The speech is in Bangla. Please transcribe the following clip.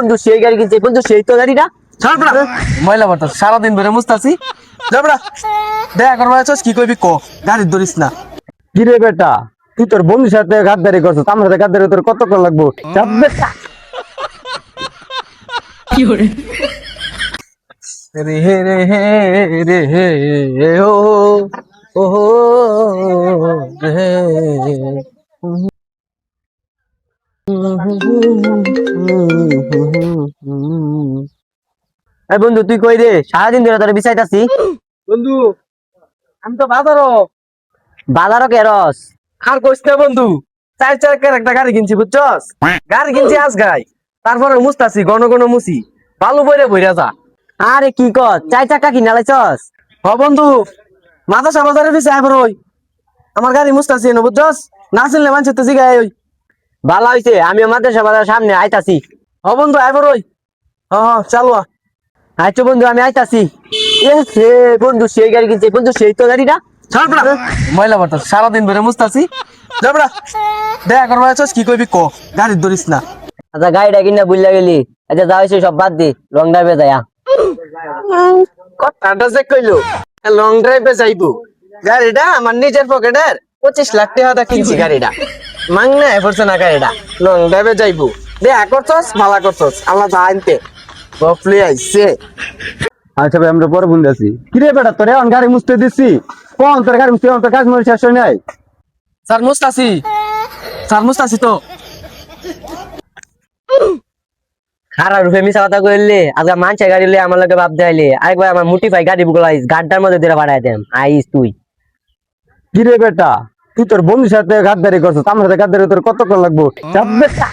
বন্ধু সেই গাড়ি কিনছে বন্ধু সেই তো গাড়ি না ময়লা বার্তা সারাদিন ধরে মুস্তাছি যাবড়া দেখা করবা আছিস কি কইবি ক গাড়ি ধরিস না। কিরে বেটা তুই তোর বন্ধুর সাথে গাদ্দারি করছিস, আমার সাথে গাদ্দারি তোর কতক্ষণ লাগবো? চাপ বেটা। রে হে রে হে রে হে ও ও রে এই বন্ধু তুই কই রে? সারাদিন ধরে তোর বিচাইতাছি। বন্ধু আমি তো বাজারও কেরস আর কইস না বন্ধু, চার চাকার একটা গাড়ি কিনছি বুঝছস, গাড়ি কিনছি আজ গাই তারপরে মুস্তাছি ঘন ঘন মুছি বালু বইরে বইরা যা। আরে কি কর 4 চাকা কিনা লাইছস? হ বন্ধু মাথা সাবাজারে দিছে আবার ওই আমার গাড়ি মুস্তাছি না বুঝছস, না চিনলে মানুষের তো জিগায় ওই। ভালো হইছে আমি আমাদের সবার সামনে আইতাছি। হ বন্ধু আইবার ওই চালু আচ্ছা বন্ধু আমি আইতাছি। এ হে বন্ধু সেই গাড়ি কিনছে বন্ধু সেই তো গাড়ি না ময়লা বার্তা সারাদিন ধরে মুস্তাছি যাবড়া দেখা করবা আছিস কি কইবি ক গাড়ি ধরিস না। আচ্ছা গাড়িটা কিনা বুঝলা গেলি। আচ্ছা যা হইছে সব বাদ দি, লং ড্রাইভে যায়া। কথাটা যে কইলো লং ড্রাইভে যাইবো, গাড়িটা আমার নিজের পকেটের 25 লাখ টাকা কিনছি গাড়িটা, মাংনা এফরছে না গাড়িটা, লং ড্রাইভে যাইবো। দেখা করছস মালা করছস আল্লাহ আনতে বফলি আইছে। আচ্ছা ভাই আমরা পরে বন্ধু আছি। কিরে বেটা তোর এখন গাড়ি মুছতে দিচ্ছি, কোন তোর গাড়ি মুছতে তোর কাজ মনে শেষ হয় নাই? স্যার মুস্তাছি তো খারাপ রূপে মিশা কথা কইলে আজকে মানুষের গাড়ি লয়ে আমার লগে ভাব দেখাইলে আরেকবার আমার মুটিফাই গাড়ি বুকলাইস গাড্ডার মধ্যে দিয়ে পাঠাই দেন আইস তুই। কিরে বেটা তুই তোর বন্ধুর সাথে গাদ্দারি করছিস, আমার সাথে গাদ্দারি তোর কতক্ষণ লাগবো? চাপ বেটা।